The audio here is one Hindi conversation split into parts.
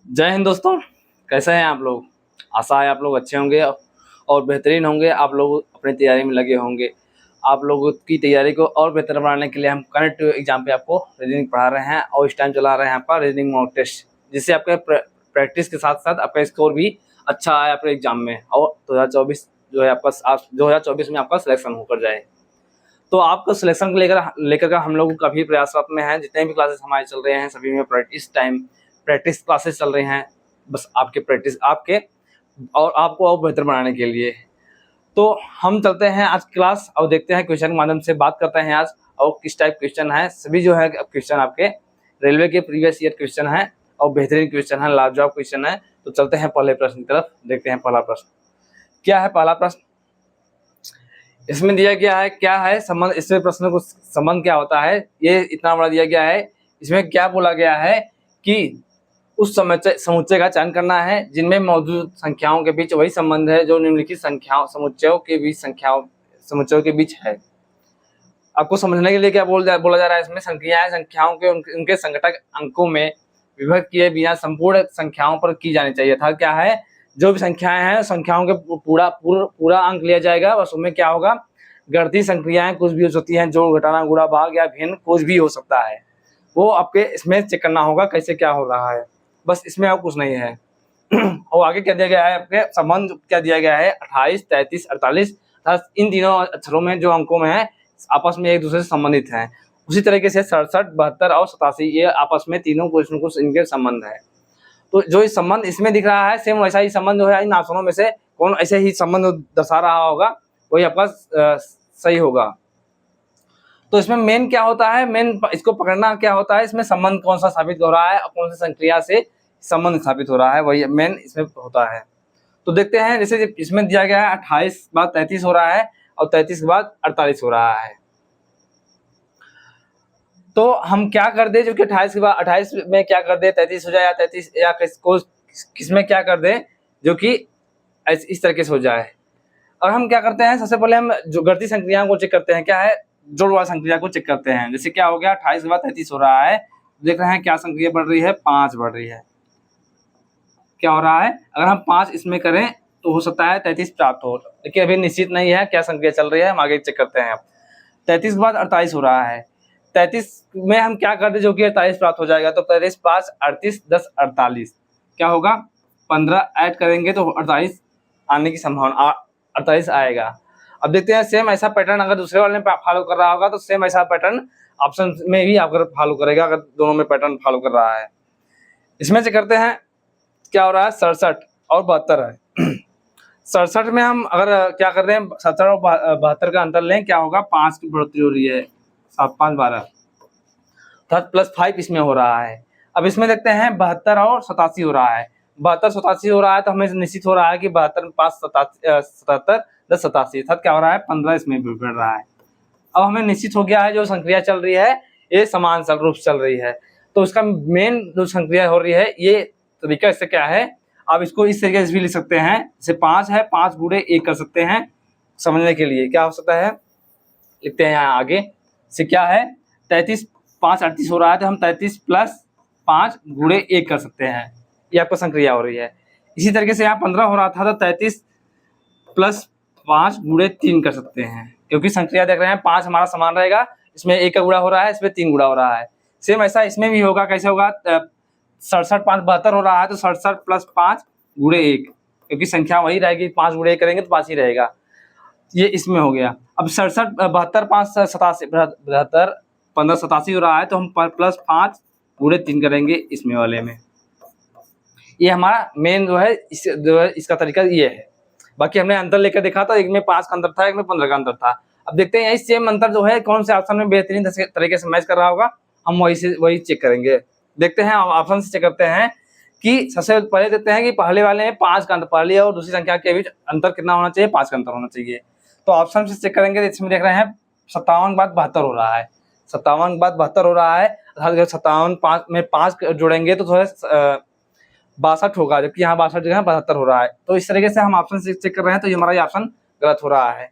जय हिंद दोस्तों। कैसे हैं आप लोग। आशा है आप लोग अच्छे होंगे और बेहतरीन होंगे। आप लोग अपनी तैयारी में लगे होंगे। आप लोगों की तैयारी को और बेहतर बनाने के लिए हम कनेक्ट एग्जाम पे आपको रीजनिंग पढ़ा रहे हैं और इस टाइम चला रहे हैं आपका रीजनिंग मॉक टेस्ट, जिससे आपके प्रैक्टिस के साथ साथ आपका स्कोर भी अच्छा आए आपके एग्जाम में और 2024 जो है आपका 2024 में आपका सिलेक्शन होकर जाए। तो आपको सिलेक्शन को लेकर का हम लोग काफ़ी प्रयासरत में हैं। जितने भी क्लासेस हमारे चल रहे हैं सभी में इस टाइम प्रैक्टिस क्लासेस चल रही हैं, बस आपके प्रैक्टिस आपके और आपको और बेहतर बनाने के लिए। तो हम चलते हैं आज क्लास और देखते हैं क्वेश्चन के माध्यम से बात करते हैं आज और किस टाइप क्वेश्चन है। सभी जो है क्वेश्चन आपके रेलवे के प्रीवियस ईयर क्वेश्चन है और बेहतरीन क्वेश्चन है, लाजवाब क्वेश्चन है। तो चलते हैं पहले प्रश्न की तरफ, देखते हैं पहला प्रश्न क्या है। पहला प्रश्न इसमें दिया गया है क्या है संबंध, इसमें प्रश्न को संबंध क्या होता है, ये इतना बड़ा दिया गया है। इसमें क्या बोला गया है कि उस समुच्चय का चयन करना है जिनमें मौजूद संख्याओं के बीच वही संबंध है जो निम्नलिखित समुच्चयों के बीच है। आपको समझने के लिए क्या बोला जा रहा है, इसमें संख्याओं के उनके संघटक अंकों में विभक्त किए बिना संपूर्ण संख्याओं पर की जानी चाहिए था। क्या है, जो भी संख्याएं हैं संख्याओं के पूरा अंक लिया जाएगा, बस उसमें क्या होगा, गणती संख्याएं कुछ भी हो सकती हैं, जोड़ घटाना गुणा भाग या भिन्न कुछ भी हो सकता है, वो आपके इसमें चेक करना होगा कैसे क्या हो रहा है, बस इसमें और कुछ नहीं है। और आगे क्या दिया गया है, आपके संबंध क्या दिया गया है 28, 33, 48, इन तीनों अक्षरों में जो अंकों में है आपस में एक दूसरे से संबंधित हैं। उसी तरीके से 67, 72 और 87 ये आपस में तीनों कुछ न कुछ इनके संबंध है। तो जो इस संबंध इसमें दिख रहा है सेम वैसा ही संबंध जो है इन ऑप्शनों में से कौन ऐसे ही संबंध दर्शा रहा होगा वही आपका सही होगा। तो इसमें मेन क्या होता है, मेन इसको पकड़ना क्या होता है, इसमें संबंध कौन सा साबित हो रहा है और कौन सी संक्रिया से संबंध स्थापित हो रहा है, वही मेन इसमें होता है। तो देखते हैं, जैसे इसमें दिया गया है 28 के बाद 33 हो रहा है और 33 के बाद 48 हो रहा है। तो हम क्या कर दे, जो कि 28 के बाद 28 में क्या कर दे 33 हो जाए या 33 या किसमें क्या कर दे जो कि इस तरीके से हो जाए। और हम क्या करते हैं, सबसे पहले हम जो घटती संक्रियाओं को चेक करते हैं, क्या है जोड़ वाला संक्रिया को चेक करते हैं। जैसे क्या हो गया 28 के बाद 33 हो रहा है, देख रहे हैं क्या संक्रिया बढ़ रही है, 5 बढ़ रही है। क्या हो रहा है, अगर हम 5 इसमें करें तो हो सकता है 33 प्राप्त हो, लेकिन अभी निश्चित नहीं है क्या संक्रिया चल रही है, हम आगे चेक करते हैं। 33 के बाद 48 हो रहा है, 33 में हम क्या कर दे जो कि 48 प्राप्त हो जाएगा। तो 33, 5, 38, 10, 48 क्या होगा, 15 ऐड करेंगे तो 48 आने की संभावना 48 आएगा। अब देखते हैं सेम ऐसा पैटर्न अगर दूसरे वाले में फॉलो कर रहा होगा तो सेम ऐसा पैटर्न ऑप्शन में भी अगर फॉलो करेगा, अगर दोनों में पैटर्न फॉलो कर रहा है। इसमें से करते हैं क्या हो रहा है, 67 और 72 है। 67 में हम अगर क्या कर रहे हैं 67 और 72 का अंतर लें, क्या होगा 5 की बढ़ोतरी हो रही है, 7, 5, 12 +5 इसमें हो रहा है। अब इसमें देखते हैं 72 और 87 हो रहा है, 72, 87 हो रहा है तो हमें निश्चित हो रहा है कि 72, 5, 77, 10, 87 क्या हो रहा है 15 इसमें भी बढ़ रहा है। अब हमें निश्चित हो गया है जो संक्रिया चल रही है ये समान रूप से चल रही है। तो इसका मेन जो संक्रिया हो रही है ये तरीका इससे क्या है, आप इसको इस तरीके से भी लिख सकते हैं, जैसे 5 है 5 गुणे 1 कर सकते हैं। समझने के लिए क्या हो सकता है, लिखते हैं यहाँ आगे से क्या है 33, 5, 38 हो रहा है तो हम 33 + 5 गुणे 1 कर सकते हैं, ये आपको संक्रिया हो रही है। इसी तरीके से यहाँ 15 हो रहा था तो 33 + 5 गुणे 3 कर सकते हैं, क्योंकि संक्रिया देख रहे हैं 5 हमारा समान रहेगा, इसमें 1 का गुणा हो रहा है, इसमें 3 गुणा हो रहा है। सेम ऐसा इसमें भी होगा, कैसे होगा 67, 5, 72 हो रहा है तो 67 + 5 गुणे 1, क्योंकि संख्या वही रहेगी, 5 गुणे 1 करेंगे तो 5 ही रहेगा, ये इसमें हो गया। अब 67, 72, 5, 87, 72, 15, 87 हो रहा है तो हम +5 गुणे 3 करेंगे इसमें वाले में। ये हमारा मेन जो है इसका तरीका ये है। बाकी हमने अंतर लेकर देखा था, एक में 5 का अंतर था, एक में 15 का अंतर था। अब देखते हैं यही सेम अंतर जो है कौन से ऑप्शन में बेहतरीन तरीके से मैच कर रहा होगा, हम वही चेक करेंगे। देखते हैं ऑप्शन से चेक करते हैं कि सबसे पहले देखते हैं कि पहले वाले में 5 का अंतर, पहली और दूसरी संख्या के बीच अंतर कितना होना चाहिए, 5 का अंतर होना चाहिए। तो ऑप्शन से चेक करेंगे, इसमें देख रहे हैं 57 के बाद 72 हो रहा है, 57 के बाद 72 हो रहा है, अर्थात 57 में 5 जोड़ेंगे तो थोड़ा 62 होगा, जबकि यहाँ 62 जगह 72 हो रहा है। तो इस तरीके से हम ऑप्शन से चेक कर रहे हैं तो ये हमारा ये ऑप्शन गलत हो रहा है।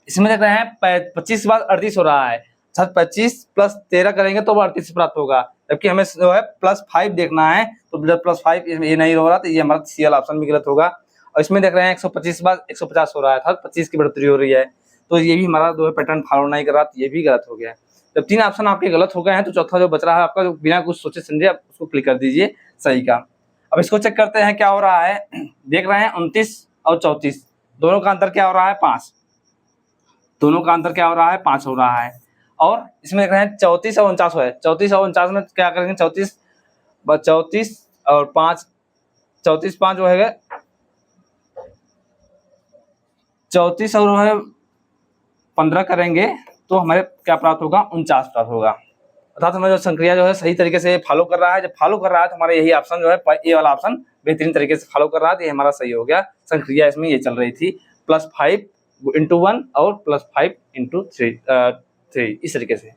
इसमें देख रहे हैं 25 के बाद 38 हो रहा है, 25 + 13 करेंगे तो 38 प्राप्त होगा, जबकि हमें जो है +5 देखना है, तो जब +5 ये नहीं हो रहा तो ये हमारा CL ऑप्शन भी गलत होगा। और इसमें देख रहे हैं 125 के बाद 150 हो रहा है, अर्थात 25 की बढ़ोतरी हो रही है, तो ये भी हमारा जो है पैटर्न फॉलो नहीं कर रहा, तो ये भी गलत हो गया। जब 3 ऑप्शन आपके गलत हो गए हैं तो चौथा जो बच रहा है आपका, जो बिना कुछ सोचे समझे आप उसको क्लिक कर दीजिए सही का। अब इसको चेक करते हैं क्या हो रहा है। देख रहे हैं 29 और 34 दोनों का अंतर क्या हो रहा है, 5। दोनों का अंतर क्या हो रहा है, 5 हो रहा है। और इसमें देख रहे हैं 34 और 49 है। 34 और 49 में क्या करेंगे, 34 और 5, 34 5 जो है 34 और है 15 करेंगे तो हमारे क्या प्राप्त होगा, 49 प्राप्त होगा। अर्थात हमें जो संक्रिया जो है सही तरीके से फॉलो कर रहा है। जब फॉलो कर रहा है तो हमारा यही ऑप्शन जो है, ये वाला ऑप्शन बेहतरीन तरीके से फॉलो कर रहा है, तो ये हमारा सही हो गया। संक्रिया इसमें ये चल रही थी +5 × 1 और +5 × 3 इस तरीके से।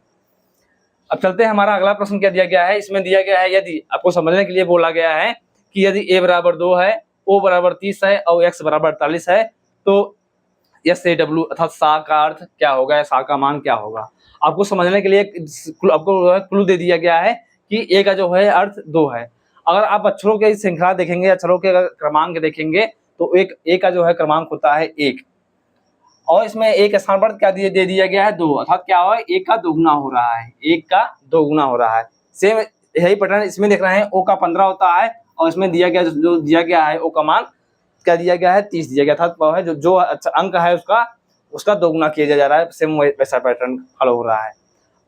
अब चलते हैं, हमारा अगला प्रश्न क्या दिया गया है। इसमें दिया गया है, यदि आपको समझने के लिए बोला गया है कि यदि a = 2 है, o = 30 है और x = 48 है, तो SAW अर्थात सा का अर्थ क्या होगा, सा का मान क्या होगा। आपको समझने के लिए आपको क्लू दे दिया गया है कि a का जो है अर्थ 2 है। अगर आप अक्षरों के श्रृंखला देखेंगे, अक्षरों के क्रमांक देखेंगे, तो एक a का जो है क्रमांक होता है 1, और इसमें एक स्थान पर क्या दे दिया गया है, 2, अर्थात क्या हुआ, 1 का दोगुना हो रहा है, 1 का दोगुना हो रहा है। सेम यही पैटर्न इसमें देख रहे हैं, o का 15 होता है और इसमें दिया गया जो दिया गया है o का मान क्या दिया गया है, 30 दिया गया था। वह है जो अच्छा अंक है उसका दोगुना किया जा रहा है। सेम वैसा पैटर्न फॉलो हो रहा है।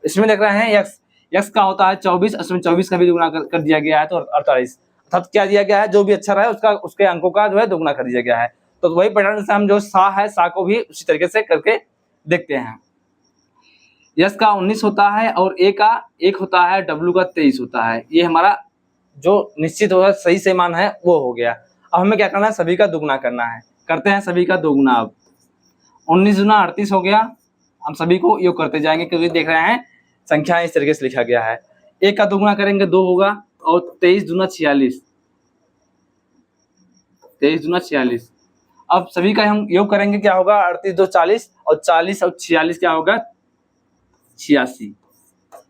इसमें देख रहे हैं x का होता है 24, इसमें 24 का भी दोगुना कर दिया गया है, तो 48, अर्थात क्या दिया गया है, जो भी अक्षर है उसके अंकों का जो है दोगुना कर दिया गया है। तो वही पैटर्न से हम जो सा है, सा को भी उसी तरीके से करके देखते हैं। यस का 19 होता है और ए का 1 होता है, डब्ल्यू का 23 होता है। ये हमारा जो निश्चित होगा सही से मान है वो हो गया। अब हमें क्या करना है, सभी का दुगुना करना है। करते हैं सभी का दुगुना। अब 19 दूना 38 हो गया। हम सभी को योग करते जाएंगे क्योंकि देख रहे हैं संख्या इस तरीके से लिखा गया है। 1 का दुगुना करेंगे 2 होगा और 23 दूना 46, 23 दूना 46। अब सभी का हम योग करेंगे, क्या होगा, 38 2 40 और 40 और 46 क्या होगा, 86।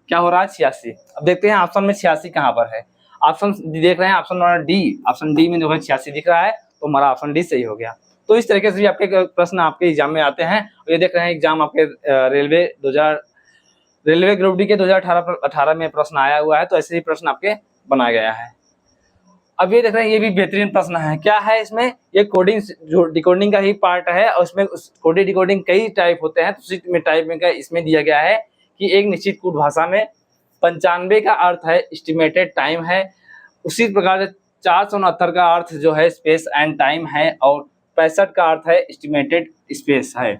क्या हो रहा है, 86। अब देखते हैं ऑप्शन में 86 कहाँ पर है। ऑप्शन देख रहे हैं, option number D, option D में जो है 86 दिख रहा है, तो हमारा ऑप्शन डी सही हो गया। तो इस तरीके से भी आपके प्रश्न आपके एग्जाम में आते हैं। और ये देख रहे हैं एग्जाम आपके रेलवे ग्रुप डी के 2018 में प्रश्न आया हुआ है, तो ऐसे ही प्रश्न आपके बनाया गया है। अब ये देख रहे हैं, ये भी बेहतरीन प्रश्न है। क्या है इसमें, ये कोडिंग जो डिकोडिंग का ही पार्ट है और उसमें कोडिंग डिकोडिंग कई टाइप होते हैं, तो उसी में टाइप में का इसमें दिया गया है कि एक निश्चित कोड भाषा में 95 का अर्थ है एस्टिमेटेड टाइम है, उसी प्रकार 469 का अर्थ जो है स्पेस एंड टाइम है, और 65 का अर्थ है एस्टिमेटेड स्पेस है।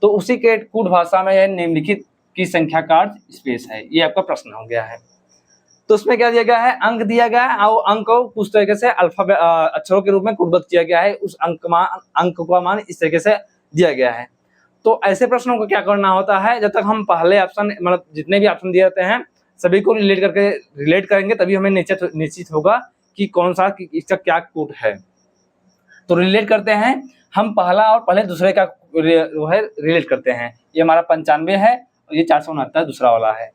तो उसी के कोड भाषा में निम्नलिखित की संख्या का अर्थ स्पेस है। ये आपका प्रश्न हो गया है। तो उसमें क्या दिया गया है, अंक दिया गया है और अंक को कुछ तरीके से अल्फाबेट अक्षरों के रूप में कोडबद्ध किया गया है। उस अंक का मान इस तरीके से दिया गया है। तो ऐसे प्रश्नों को क्या करना होता है, जब तक हम पहले ऑप्शन मतलब जितने भी ऑप्शन दिए रहते हैं सभी को रिलेट करेंगे, तभी हमें निश्चित होगा कि कौन सा इसका क्या कोड है। तो रिलेट करते हैं हम, पहला और पहले दूसरे का जो है रिलेट करते हैं। ये हमारा 95 है और ये 469 दूसरा वाला है।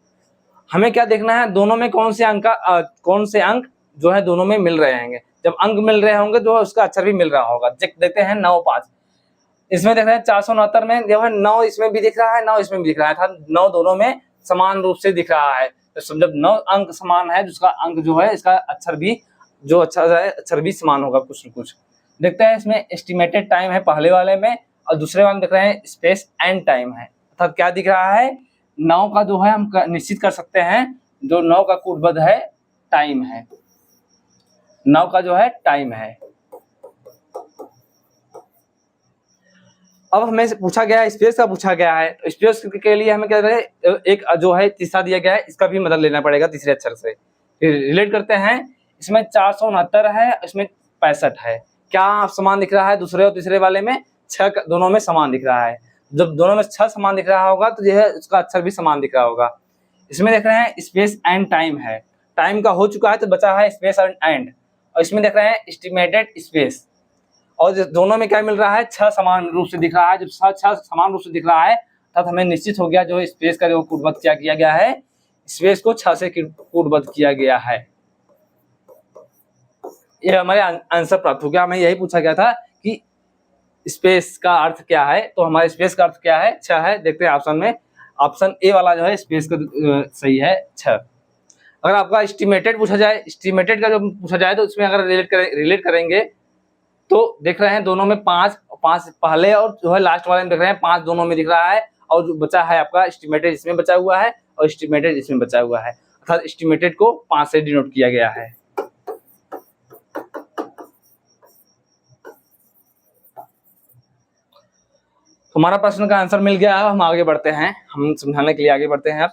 हमें क्या देखना है, दोनों में कौन से अंक जो है दोनों में मिल रहे हैं। जब अंक मिल रहे होंगे तो उसका अक्षर भी मिल रहा होगा। देखते हैं 9 5, इसमें देख रहे हैं 469 में जो है 9 इसमें भी दिख रहा है, 9 इसमें भी दिख रहा है, 9 दोनों में समान रूप से दिख रहा है। तो जब 9 अंक समान है, जिसका अंक जो है इसका अक्षर भी जो अक्षर भी समान होगा कुछ न कुछ। देखते हैं इसमें एस्टिमेटेड टाइम है पहले वाले में, और दूसरे वाले में देख रहे हैं स्पेस एंड टाइम है। अर्थात क्या दिख रहा है, 9 का जो है हम निश्चित कर सकते हैं, जो 9 का कोडबद्ध है टाइम है, 9 का जो है टाइम है। अब हमें पूछा गया है, स्पेस का पूछा गया है, तो स्पेस के लिए हमें क्या है, एक जो है तीसरा दिया गया है, इसका भी मदद लेना पड़ेगा तीसरे अक्षर से। फिर रिलेट करते हैं, इसमें 469 है, इसमें 65 है। क्या समान दिख रहा है, दूसरे और तीसरे वाले में 6 दोनों में समान दिख रहा है। जब दोनों में 6 समान दिख रहा होगा तो जो है उसका अक्षर भी समान दिख रहा होगा। इसमें देख रहे हैं स्पेस एंड टाइम है, टाइम का हो चुका है तो बचा है स्पेस एंड, और इसमें देख रहे हैं एस्टिमेटेड स्पेस, और दोनों में क्या मिल रहा है, 6 समान रूप से दिख रहा है। जब 6 समान रूप से दिख रहा है तब हमें निश्चित हो गया जो स्पेस का जो कोडबद्ध क्या किया गया है स्पेस को 6 से कूटबद्ध किया गया है। ये हमारे आंसर प्राप्त हो गया। हमें यही पूछा गया था कि स्पेस का अर्थ क्या है, तो हमारे स्पेस का अर्थ क्या है, 6 है। देखते हैं ऑप्शन में, ऑप्शन ए वाला जो है स्पेस का सही है 6। अगर आपका एस्टिमेटेड पूछा जाए, एस्टिमेटेड का जो पूछा जाए तो उसमें अगर रिलेट करेंगे तो देख रहे हैं दोनों में 5 पहले और जो है लास्ट वाले में देख रहे हैं 5 दोनों में दिख रहा है, और जो बचा है आपका एस्टिमेटेड इसमें बचा हुआ है और एस्टिमेटेड इसमें बचा हुआ है, अर्थात एस्टिमेटेड को 5 से डिनोट किया गया है। हमारा प्रश्न का आंसर मिल गया है। हम आगे बढ़ते हैं, हम समझाने के लिए आगे बढ़ते हैं।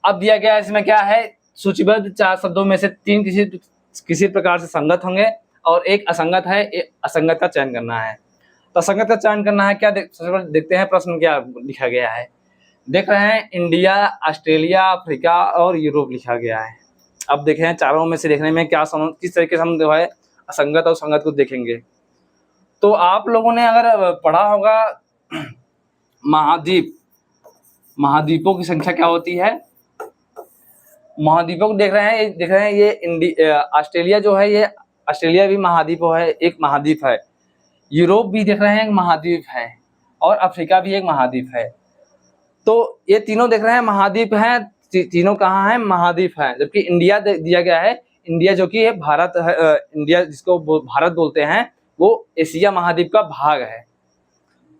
अब दिया गया है इसमें क्या है, सूचीबद्ध 4 शब्दों में से 3 किसी प्रकार से संगत होंगे और एक असंगत है, एक असंगत का चयन करना है। तो असंगत का चयन करना है क्या, सबसे पहले देखते हैं प्रश्न क्या लिखा गया है। देख रहे हैं इंडिया, ऑस्ट्रेलिया, अफ्रीका और यूरोप लिखा गया है। अब देखें चारों में से देखने में क्या किस तरीके से हम जो है असंगत और संगत को देखेंगे। तो आप लोगों ने अगर पढ़ा होगा महाद्वीपों की संख्या क्या होती है। महाद्वीपों को देख रहे हैं ये ऑस्ट्रेलिया जो है, ये ऑस्ट्रेलिया भी महाद्वीप है, एक महाद्वीप है। यूरोप भी देख रहे हैं एक महाद्वीप है, और अफ्रीका भी एक महाद्वीप है। तो ये तीनों देख रहे हैं महाद्वीप हैं, तीनों कहाँ हैं, महाद्वीप हैं। जबकि इंडिया दिया गया है, इंडिया जो कि भारत है, इंडिया जिसको भारत बोलते हैं, वो एशिया महाद्वीप का भाग है।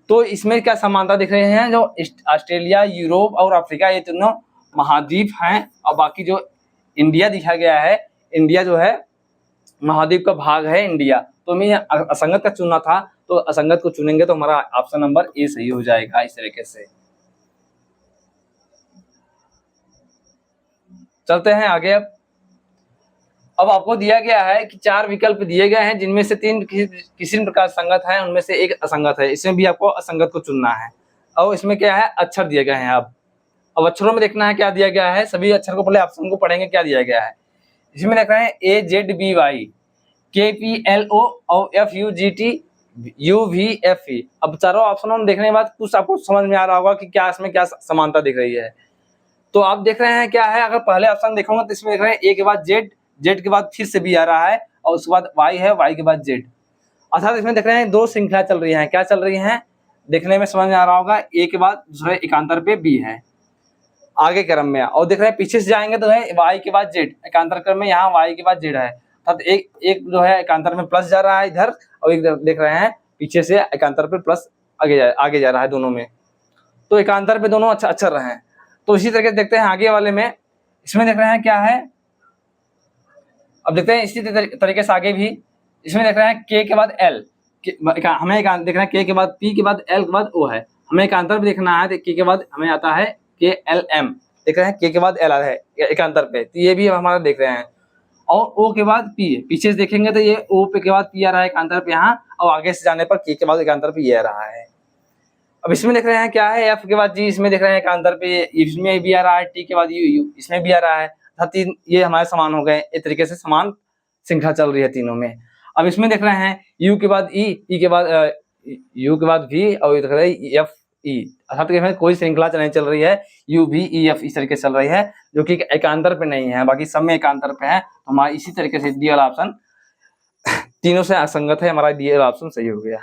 तो इसमें क्या समानता दिख रहे हैं, जो ऑस्ट्रेलिया, यूरोप और अफ्रीका ये तीनों महाद्वीप हैं, और बाकी जो इंडिया दिखा गया है, इंडिया जो है महाद्वीप का भाग है इंडिया। तो हमें असंगत का चुनना था, तो असंगत को चुनेंगे तो हमारा ऑप्शन नंबर ए सही हो जाएगा। इस तरीके से चलते हैं आगे। अब आपको दिया गया है कि 4 विकल्प दिए गए हैं, जिनमें से 3 किसी प्रकार संगत है, उनमें से एक असंगत है। इसमें भी आपको असंगत को चुनना है। और इसमें क्या है, अक्षर दिए गए हैं। अब अक्षरों में देखना है क्या दिया गया है। सभी अक्षर को पहले ऑप्शन को पढ़ेंगे क्या दिया गया है। इसमें देख रहे हैं AZBY, KPLO और FUGT UVFE। अब चारों ऑप्शनों में देखने के बाद कुछ आपको समझ में आ रहा होगा कि क्या इसमें क्या समानता दिख रही है। तो आप देख रहे हैं क्या है, अगर पहले ऑप्शन देखोगे तो इसमें देख रहे हैं A के बाद Z के बाद फिर से B आ रहा है, और उसके बाद Y है, Y के बाद Z। अर्थात इसमें देख रहे हैं 2 श्रृंखला चल रही है। क्या चल रही है, देखने में समझ में आ रहा होगा। A के बाद दूसरे एकांतर पे B है आगे क्रम में, और देख रहे हैं पीछे से जाएंगे तो है Y के बाद Z, एकांतर क्रम में यहाँ Y के बाद Z है। अर्थात एक जो है एकांतर में प्लस जा रहा है इधर, और एक देख रहे हैं पीछे से एकांतर पे प्लस आगे जा रहा है दोनों में। तो एकांतर पे दोनों अच्छा अक्षर रहे हैं। तो इसी तरीके से देखते हैं आगे वाले में। इसमें देख रहे हैं क्या है, अब देखते हैं इसी तरीके से आगे भी। इसमें देख रहे हैं K के बाद L, हमें देख रहे हैं K के बाद P के बाद L के बाद O है। हमें एकांतर भी देखना है, तो K के बाद हमें आता है KLM। देख रहे हैं K के बाद L है एकांतर पे, तो ये भी हमारा देख रहे हैं। और O के बाद P, पीछे से देखेंगे तो ये O पे के बाद P आ रहा है एकांतर पे यहाँ, और आगे से जाने पर K के बाद एकांतर पे ये आ रहा है। अब इसमें देख रहे हैं क्या है, F के बाद G, इसमें देख रहे हैं एकांतर पे, इसमें भी आ रहा है, T के बाद U, इसमें भी आ रहा है। तीन ये हमारे समान हो गए। इस तरीके से समान श्रृंखला चल रही है तीनों में। अब इसमें देख रहे हैं U के बाद E, E के बाद U के बाद V, और देख रहे हैं F E, अर्थात कोई श्रृंखला नहीं चल रही है। U V E F इस तरीके से चल रही है, जो कि एकांतर पे नहीं है, बाकी सब में एकांतर पे है। तो हमारा इसी तरीके से डी वाला ऑप्शन तीनों से असंगत है, हमारा डी वाला ऑप्शन सही हो गया।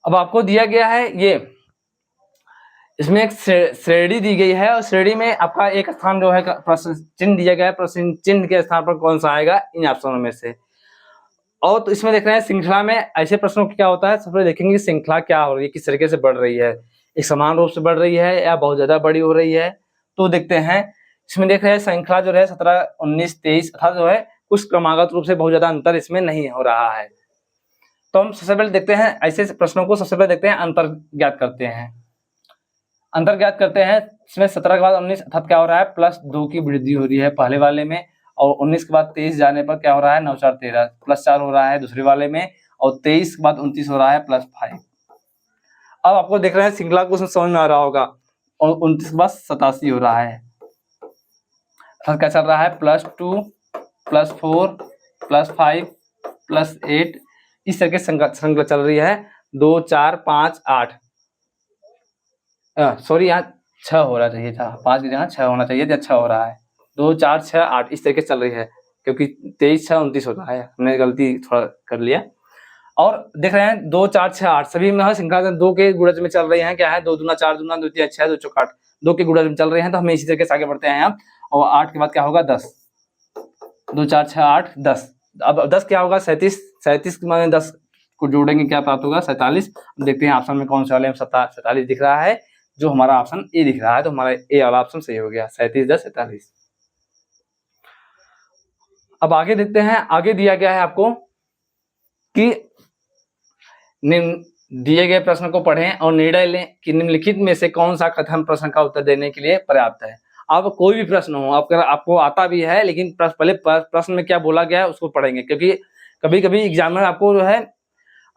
अब आपको दिया गया है ये, इसमें एक श्रेणी दी गई है, और श्रेणी में आपका एक स्थान जो है प्रश्न चिन्ह दिया गया है, प्रश्न चिन्ह के स्थान पर कौन सा आएगा इन ऑप्शनों में से। और तो इसमें देख रहे हैं श्रृंखला में ऐसे प्रश्नों की क्या होता है, सबसे देखेंगे श्रृंखला क्या हो रही है, किस तरीके से बढ़ रही है, एक समान रूप से बढ़ रही है या बहुत ज्यादा बड़ी हो रही है। तो देखते हैं इसमें देख रहे हैं श्रृंखला जो है 17, 19, 23 अर्थात जो है कुछ क्रमागत रूप से बहुत ज्यादा अंतर इसमें नहीं हो रहा है। तो हम सबसे पहले देखते हैं ऐसे प्रश्नों को, सबसे पहले देखते हैं अंतर ज्ञात करते हैं। अंतर ज्ञात करते हैं, इसमें 17 के बाद 19 अर्थात क्या हो रहा है, +2 की वृद्धि हो रही है पहले वाले में, और 19 के बाद 23 जाने पर क्या हो रहा है, 9 4 13 +4 हो रहा है दूसरे वाले में, और 23 के बाद 29 हो रहा है +5। अब आपको देख रहे हैं श्रृंखला को समझ में आ रहा होगा, और 29 के बाद 87 हो रहा है, अर्थात क्या चल रहा है, +2 +4 +5 +8 इस तरह के श्रृंखला चल रही है। 2 4 5 8 सॉरी यहाँ 6 होना चाहिए था, 5 की जगह 6 होना चाहिए था, 6 हो रहा है। 2 4 6 8 इस तरीके से चल रही है, क्योंकि 23 6 29 होता है, हमने गलती थोड़ा कर लिया। और देख रहे हैं 2 4 6 8 सभी में श्रृंखला 2 के गुणज में चल रहे हैं। क्या है 2 दूना 4 दूना 2 तिया 6 2 चौका 8 2 के गुणज में चल रहे हैं, तो हमें इसी तरीके से आगे बढ़ते हैं अब। और 8 के बाद क्या होगा 10, 2 4 6 8 10। अब 10 क्या होगा 37, 37 में 10 को जोड़ेंगे क्या प्राप्त होगा 47। देखते हैं ऑप्शन में कौन से वाले में 47 दिख रहा है, जो हमारा ऑप्शन ए दिख रहा है, तो हमारा ए वाला ऑप्शन सही हो गया, 37 10 47। अब आगे देखते हैं, आगे दिया गया है आपको कि दिए गए प्रश्न को पढ़ें और निर्णय लें कि निम्नलिखित में से कौन सा कथन प्रश्न का उत्तर देने के लिए पर्याप्त है। अब कोई भी प्रश्न हो, आपको आता भी है, लेकिन पहले प्रश्न में क्या बोला गया है उसको पढ़ेंगे, क्योंकि कभी कभी एग्जामिनर आपको जो है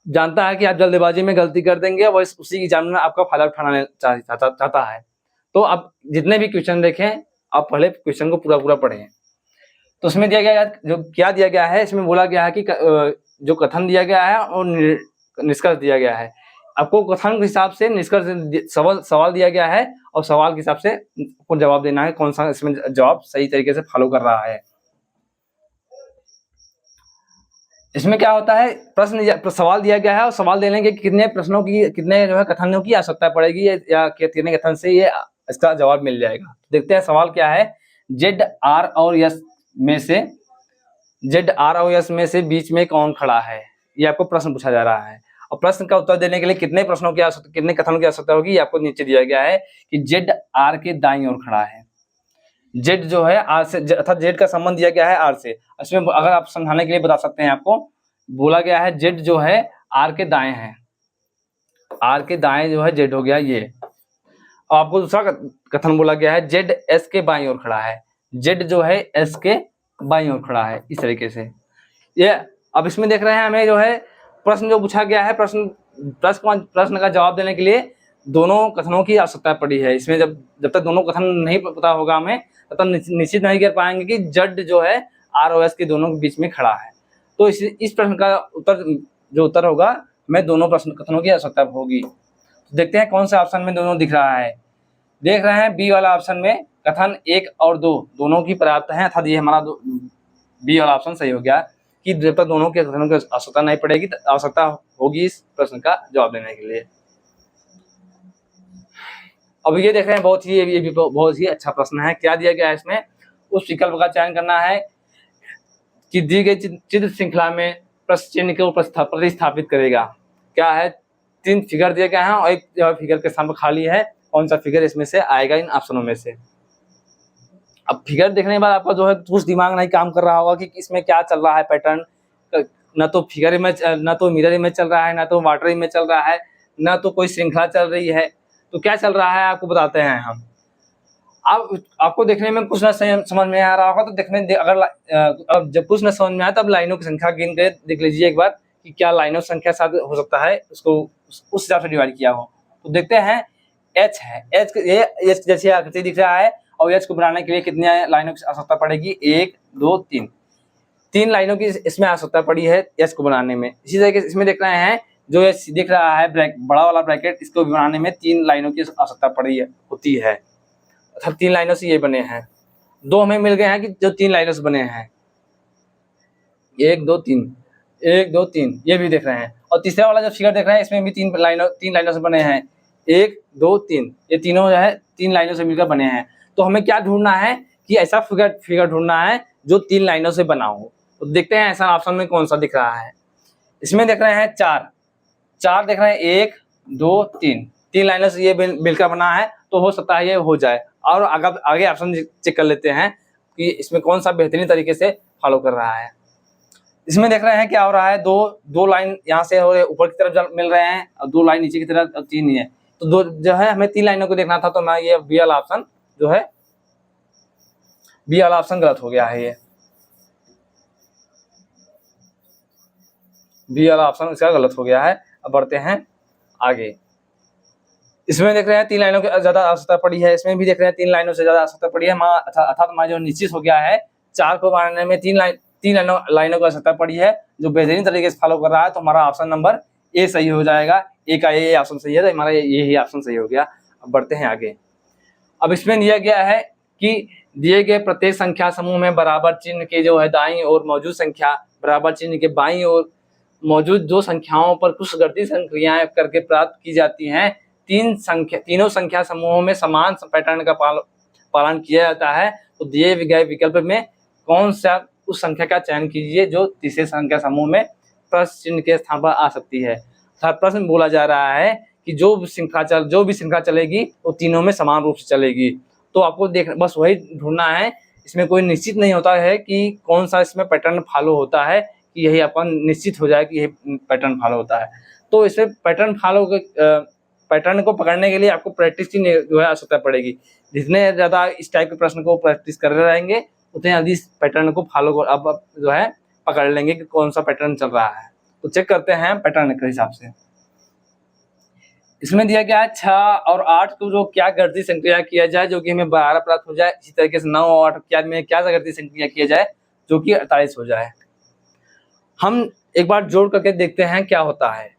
जानता है कि आप जल्दबाजी में गलती कर देंगे, वो उसी एग्जामिनर आपका फायदा उठाना चाहता है। तो आप जितने भी क्वेश्चन देखें, आप पहले क्वेश्चन को पूरा पढ़ें। तो उसमें दिया गया जो क्या दिया गया है, इसमें बोला गया है कि जो कथन दिया गया है और निष्कर्ष दिया गया है। आपको कथन के हिसाब से निष्कर्ष सवाल दिया गया है, और सवाल के हिसाब से आपको जवाब देना है, कौन सा इसमें जवाब सही तरीके से फॉलो कर रहा है। इसमें क्या होता है, सवाल दिया गया है और सवाल देने के कितने प्रश्नों की, कितने जो है कथनों की आवश्यकता पड़ेगी, या कितने कथन से ये इसका जवाब मिल जाएगा। देखते हैं सवाल क्या है। जेड आर और यस में से बीच में कौन खड़ा है, ये आपको प्रश्न पूछा जा रहा है। और प्रश्न का उत्तर देने के लिए कितने कथनों की आवश्यकता होगी, ये आपको नीचे दिया गया है कि जेड आर के दाईं ओर खड़ा है। जेड जो है आर से, अर्थात जेड का संबंध दिया गया है आर से। इसमें अगर आप समझाने के लिए बता सकते हैं, आपको बोला गया है जेड जो है आर के दाएं है, आर के दाएं जो है जेड हो गया ये। और आपको दूसरा कथन बोला गया है जेड एस के बाईं ओर खड़ा है, जेड जो है एस के बाईं ओर खड़ा है, इस तरीके से ये। अब इसमें देख रहे हैं हमें जो है प्रश्न जो पूछा गया है, प्रश्न का जवाब देने के लिए दोनों कथनों की आवश्यकता पड़ी है। इसमें जब तक दोनों कथन नहीं पता होगा हमें, तब तक निश्चित नहीं कर पाएंगे कि जेड जो है आर ओ एस के दोनों के बीच में खड़ा है। तो इस प्रश्न का उत्तर होगा, हमें दोनों प्रश्न कथनों की आवश्यकता होगी। तो देखते हैं कौन सा ऑप्शन में दोनों दिख रहा है। देख रहे हैं बी वाला ऑप्शन में कथन 1 और 2 दोनों की पर्याप्त है, अर्थात ये हमारा बी वाला ऑप्शन सही हो गया कि जब तक दोनों के कथनों की आवश्यकता नहीं पड़ेगी, आवश्यकता होगी इस प्रश्न का जवाब देने के लिए। अब ये देख रहे हैं ये भी बहुत ही अच्छा प्रश्न है। क्या दिया गया है इसमें, उस विकल्प का चयन करना है कि दी गई चित्र श्रृंखला में प्रश्न चिन्ह को प्रतिस्थापित करेगा। क्या है, 3 फिगर दिए गए हैं और एक फिगर के सामने खाली है, कौन सा फिगर इसमें से आएगा इन ऑप्शनों में से। अब फिगर देखने के बाद आपका जो है कुछ दिमाग नहीं काम कर रहा होगा कि इसमें क्या चल रहा है पैटर्न, ना तो फिगर इमेज, ना तो मिरर इमेज चल रहा है, ना तो वाटर इमेज चल रहा है, ना तो कोई श्रृंखला चल रही है। तो क्या चल रहा है आपको बताते हैं हम। अब आपको देखने में कुछ ना समझ में आ रहा होगा, तो अगर जब कुछ ना समझ में आए तब लाइनों की संख्या गिन के देख लीजिए एक बार कि क्या लाइनों की संख्या साथ हो सकता है, उसको उस हिसाब से डिवाइड किया हो। तो देखते हैं एच है, एच जैसे आकृति दिख रहा है, और एच को बनाने के लिए कितनी लाइनों की आवश्यकता पड़ेगी, 1 2 3 लाइनों की इसमें आवश्यकता पड़ी है एच को बनाने में। इसी तरीके से इसमें देख रहे हैं जो एच दिख रहा है बड़ा वाला ब्रैकेट, इसको बनाने में 3 लाइनों की आवश्यकता होती है, अर्थात 3 लाइनों से ये बने हैं। 2 हमें मिल गए हैं कि जो 3 लाइनों से बने हैं, 1 2 3 ये भी देख रहे हैं। और तीसरा वाला जो फिगर देख रहे हैं इसमें भी 3 लाइनों से बने हैं, 1 2 3, ये तीनों जो है 3 लाइनों से मिलकर बने हैं। तो हमें क्या ढूंढना है कि ऐसा फिगर ढूंढना है जो 3 लाइनों से बना हो। तो देखते हैं ऐसा ऑप्शन में कौन सा दिख रहा है। इसमें देख रहे हैं 4 देख रहे हैं, 1 2 3 लाइनों से ये मिलकर बना है, तो हो सकता है ये हो जाए। और आगे ऑप्शन चेक कर लेते हैं कि इसमें कौन सा बेहतरीन तरीके से फॉलो कर रहा है। इसमें देख रहे हैं क्या हो रहा है, दो लाइन यहाँ से ऊपर की तरफ मिल रहे हैं और 2 लाइन नीचे की तरफ, 3 ही है। तो 2 जो है हमें 3 लाइनों को देखना था, तो मैं ये बी वाला ऑप्शन जो है, बी वाला ऑप्शन गलत हो गया है। ये बी वाला ऑप्शन इसका गलत हो गया है। अब बढ़ते हैं आगे। इसमें देख रहे हैं 3 लाइनों की ज्यादा आवश्यकता पड़ी है, इसमें भी देख रहे हैं 3 लाइनों से ज्यादा आवश्यकता पड़ी है, अर्थात हमारा जो निश्चित हो गया है 4 को बनाने में 3 लाइनों की आवश्यकता पड़ी है, जो बेहतरीन तरीके से फॉलो कर रहा है। तो हमारा ऑप्शन नंबर ए सही हो जाएगा, ए का ये ऑप्शन सही है, तो हमारा यही ऑप्शन सही हो गया। अब बढ़ते हैं आगे। अब इसमें दिया गया है कि दिए गए प्रत्येक संख्या समूह में बराबर चिन्ह के जो है दाईं ओर मौजूद संख्या बराबर चिन्ह के बाईं ओर मौजूद दो संख्याओं पर कुछ गणितीय संक्रियाएं करके प्राप्त की जाती हैं। तीनों संख्या समूहों में समान पैटर्न का पालन किया जाता है। तो दिए गए विकल्प में कौन सा उस संख्या का चयन कीजिए जो तीसरे संख्या समूह में प्लस चिन्ह के स्थान पर आ सकती है। प्रश्न में बोला जा रहा है कि जो भी श्रृंखला चलेगी वो तीनों में समान रूप से चलेगी। तो आपको बस वही ढूंढना है। इसमें कोई निश्चित नहीं होता है कि कौन सा इसमें पैटर्न फॉलो होता है, कि यही अपन निश्चित हो जाए कि यही पैटर्न फॉलो होता है। तो इसमें पैटर्न को पकड़ने के लिए आपको प्रैक्टिस की जो है आवश्यकता पड़ेगी। जितने ज़्यादा इस टाइप के प्रश्न को प्रैक्टिस कर रहे रहेंगे उतने जल्दी इस पैटर्न को फॉलो अब जो है पकड़ लेंगे कि कौन सा पैटर्न चल रहा है। तो चेक करते हैं पैटर्न के हिसाब से। इसमें दिया गया है 6 और 8 को जो क्या गणितीय संक्रिया किया जाए जो कि हमें 12 प्राप्त हो जाए। इसी तरीके से 9 और 8 क्या गणितीय संक्रिया किया जाए जो कि 48 हो जाए। हम एक बार जोड़ करके देखते हैं क्या होता है।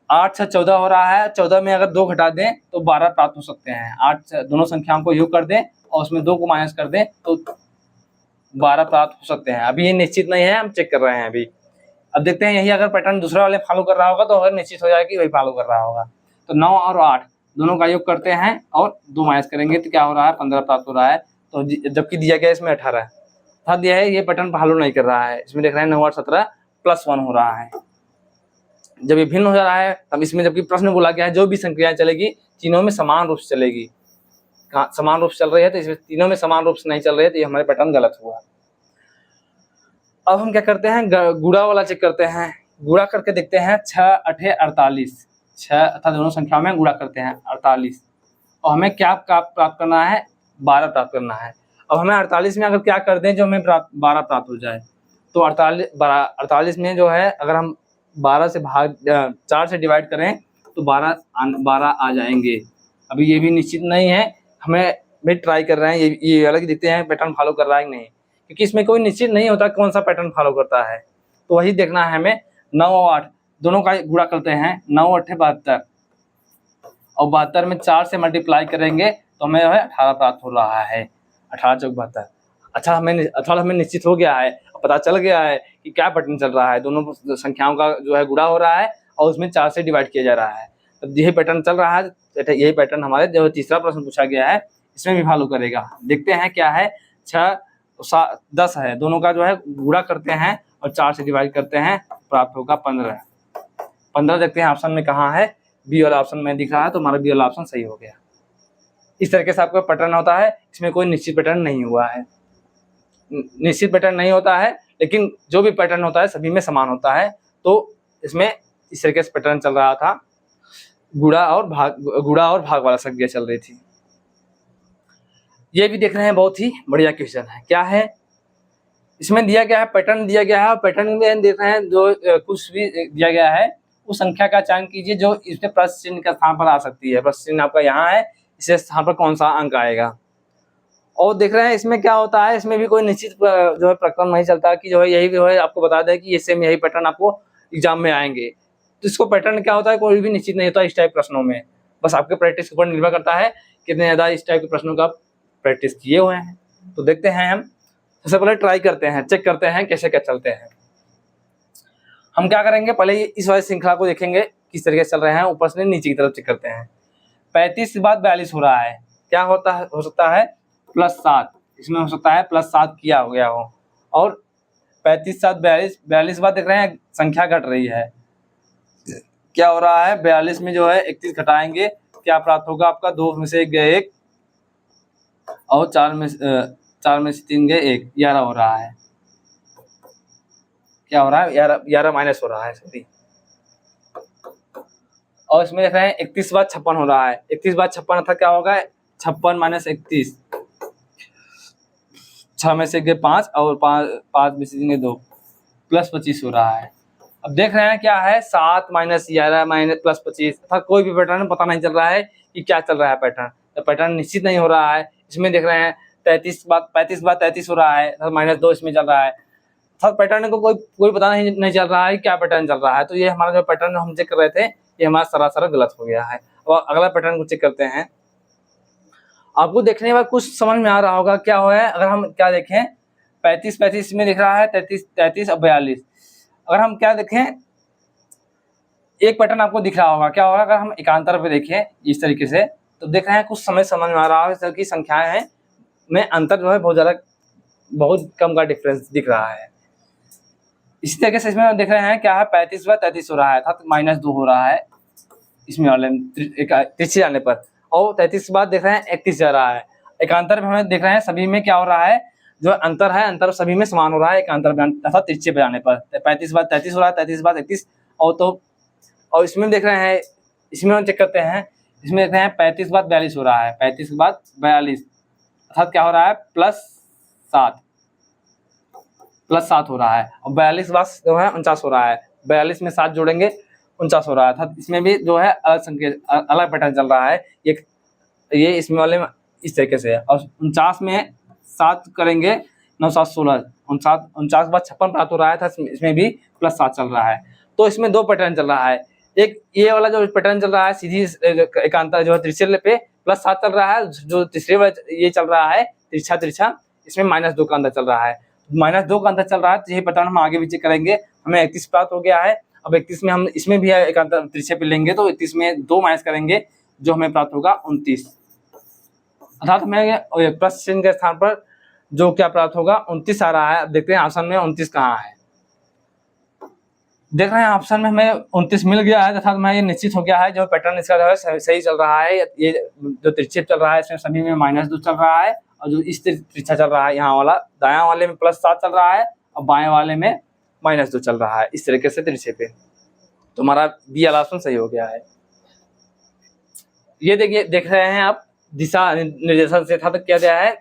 8 से 14 हो रहा है। 14 में अगर 2 घटा दें तो 12 प्राप्त हो सकते हैं। 8 से दोनों संख्याओं को योग कर दें और उसमें 2 को माइनस कर दें तो 12 प्राप्त हो सकते हैं। अभी ये निश्चित नहीं है, हम चेक कर रहे हैं अभी। अब देखते हैं यही अगर पैटर्न दूसरा वाले फॉलो कर रहा होगा तो अगर निश्चित हो जाएगा कि वही फॉलो कर रहा होगा। तो 9 और 8 दोनों का योग करते हैं और 2 माइनस करेंगे तो क्या हो रहा है, 15 प्राप्त हो रहा है। तो जबकि दिया गया इसमें 18 था दिया है, ये पैटर्न फॉलो नहीं कर रहा है। इसमें देख रहे हैं 9 और 17 +1 हो रहा है। जब ये भिन्न हो जा रहा है तब इसमें जबकि प्रश्न बोला गया है जो भी संक्रियाएं चलेगी तीनों में समान रूप से चलेगी। समान रूप से चल रही है तो इसमें तीनों में समान रूप से नहीं चल रही है तो ये हमारे पैटर्न गलत हुआ। अब हम क्या करते हैं, गुणा वाला चेक करते हैं। गुणा करके देखते हैं 6 8 48, 6 अर्थात दोनों संख्याओं में गुणा करते हैं 48 और हमें क्या प्राप्त करना है, 12 प्राप्त करना है। अब हमें 48 में अगर क्या कर दें जो हमें 12 प्राप्त हो जाए तो 48 में जो है अगर हम 4 से डिवाइड करें तो 12 आ जाएंगे। अभी ये भी निश्चित नहीं है, हमें भी ट्राई कर रहे हैं ये अलग देखते हैं पैटर्न फॉलो कर रहा है कि नहीं, क्योंकि इसमें कोई निश्चित नहीं होता कौन सा पैटर्न फॉलो करता है। तो वही देखना है हमें। 9 और 8 दोनों का गुणा करते हैं। 9 8 72 और 72 में 4 से मल्टीप्लाई करेंगे तो हमें जो है 18 प्राप्त हो रहा है। 18 चौक 72। अच्छा हमें निश्चित हो गया है, पता चल गया है कि क्या पैटर्न चल रहा है। दोनों संख्याओं का जो है गुणा हो रहा है और उसमें 4 से डिवाइड किया जा रहा है। अब यही पैटर्न चल रहा है, यही पैटर्न हमारे जो तीसरा प्रश्न पूछा गया है इसमें भी फॉलो करेगा। देखते हैं क्या है। 6 10 है, दोनों का जो है गुणा करते हैं और 4 से डिवाइड करते हैं, प्राप्त होगा 15। देखते हैं ऑप्शन में कहाँ है, बी वाला ऑप्शन में दिख रहा है तो हमारा बी वाला ऑप्शन सही हो गया। इस तरीके से आपका पैटर्न होता है। इसमें कोई निश्चित पैटर्न नहीं हुआ है, निश्चित पैटर्न नहीं होता है, लेकिन जो भी पैटर्न होता है सभी में समान होता है। तो इसमें इस तरीके से पैटर्न चल रहा था, गुणा और भाग वाला संख्या चल रही थी। ये भी देख रहे हैं, बहुत ही बढ़िया क्वेश्चन है। क्या है इसमें दिया गया है, पैटर्न दिया गया है और पैटर्न में देख रहे हैं जो कुछ भी दिया गया है उस संख्या का चयन कीजिए जो इसमें प्लस चिन्ह का स्थान पर आ सकती है। प्लस चिन्ह आपका यहाँ है, इसे स्थान पर कौन सा अंक आएगा। और देख रहे हैं इसमें क्या होता है, इसमें भी कोई निश्चित जो है प्रक्रम नहीं चलता कि जो है यही जो है आपको बता दें कि इससे यही पैटर्न आपको एग्जाम में आएंगे। तो इसको पैटर्न क्या होता है कोई भी निश्चित नहीं होता इस टाइप प्रश्नों में। बस आपके प्रैक्टिस के ऊपर निर्भर करता है कितने ज़्यादा इस टाइप के प्रश्नों का प्रैक्टिस किए हुए हैं। तो देखते हैं, हम सबसे पहले ट्राई करते हैं, चेक करते हैं कैसे क्या चलते हैं। हम क्या करेंगे, पहले इस वाली श्रृंखला को देखेंगे किस तरीके से चल रहे हैं, ऊपर से नीचे की तरफ चेक करते हैं। 35 के बाद 42 हो रहा है, क्या हो सकता है +7, इसमें हो सकता है +7 किया हो गया हो। और 35 7 42 के बाद देख रहे हैं संख्या घट रही है, क्या हो रहा है 42 में जो है 31 घटाएंगे, क्या प्राप्त होगा आपका, 2 में से 1 गए 1 और 4 में से 3 गए 1, 11 हो रहा है। क्या हो रहा है 11 माइनस हो रहा है सॉरी। और इसमें देख रहे हैं 31 बाद 56 हो रहा है, 31 बाद 56 था, क्या होगा 56 माइनस 31, 6 में से गए 5 और 5 में से 2, +25 हो रहा है। अब देख रहे हैं क्या है 7 माइनस 11 माइनस +25, अर्थात कोई भी पैटर्न पता नहीं चल रहा है कि क्या चल रहा है पैटर्न। तो पैटर्न निश्चित नहीं हो रहा है। इसमें देख रहे हैं 35 बाद 33 हो रहा है, -2 इसमें चल रहा है। अर्थात पैटर्न को कोई पता नहीं चल रहा है क्या पैटर्न चल रहा है। तो ये हमारा जो पैटर्न हम चेक कर रहे थे ये हमारा सरासर गलत हो गया है। और अगला पैटर्न को चेक करते हैं। आपको देखने के बाद कुछ समझ में आ रहा होगा क्या हुआ है। अगर हम क्या देखें 35 में दिख रहा है 33 और 42। अगर हम क्या देखें एक पैटर्न आपको दिख रहा होगा क्या होगा। अगर हम एकांतर पे देखें इस तरीके से तो देख रहे हैं कुछ समय समझ में आ रहा है इस तरह की संख्याएं हैं में अंतर जो है बहुत कम का डिफरेंस दिख रहा है। इसी तरीके से इसमें देख रहे हैं क्या है 35/33 हो रहा है अर्थात -2 हो रहा है इसमें वाले तिरछे जाने पर, और 33 के बाद देख रहे हैं 31 जा रहा है। एकांतर में हमें देख रहे हैं सभी में क्या हो रहा है जो अंतर है अंतर सभी में समान हो रहा है एकांतर में अर्थात तिरछे पे जाने पर 35/33 हो रहा है 33/31। और इसमें देख रहे हैं इसमें हम चेक करते हैं इसमें देख रहे हैं 35/42 हो रहा है 35/42 अर्थात क्या हो रहा है +7 हो रहा है। और 42 बाद जो है 49 हो रहा है 42 में 7 जोड़ेंगे 49 हो रहा है अर्थात इसमें भी जो है अलग पैटर्न चल रहा है। ये इसमें वाले में इस तरीके से है। और 49 में 7 करेंगे 9 7 16 49 के बाद 56 प्राप्त हो रहा है था इसमें भी +7 चल रहा है। तो इसमें 2 पैटर्न चल रहा है। एक ये वाला जो पैटर्न चल रहा है सीधी एकांतर जो है तिरछे पे +7 चल रहा है। जो तीसरे वाला ये चल रहा है तिरछा इसमें -2 का अंदर चल रहा है। -2 का अंदर चल रहा है तो यही पैटर्न हम आगे भी चेक करेंगे। हमें 31 प्राप्त हो गया है। अब 31 में हम इसमें भी एकांतर तिरछे पे लेंगे तो 31 में 2 माइनस करेंगे जो हमें प्राप्त होगा 29 अर्थात हमें प्लस चिन्ह के स्थान पर जो क्या प्राप्त होगा 29 आ रहा है। अब देखते हैं ऑप्शन में 29 कहाँ है। देख रहे हैं ऑप्शन में हमें 29 मिल गया है अर्थात मैं ये निश्चित हो गया है जो पैटर्न इसका जो है सही चल रहा है। ये जो तिरछे चल रहा है इसमें सभी में -2 चल रहा है और जो इस तिरछा चल रहा है यहाँ वाला दायां वाले में +7 चल रहा है और बाएं वाले में -2 चल रहा है इस तरीके से तिरछे पे। तो हमारा बी वाला ऑप्शन सही हो गया है। ये देखिए देख रहे हैं आप दिशा निर्देशन से था तो क्या दिया है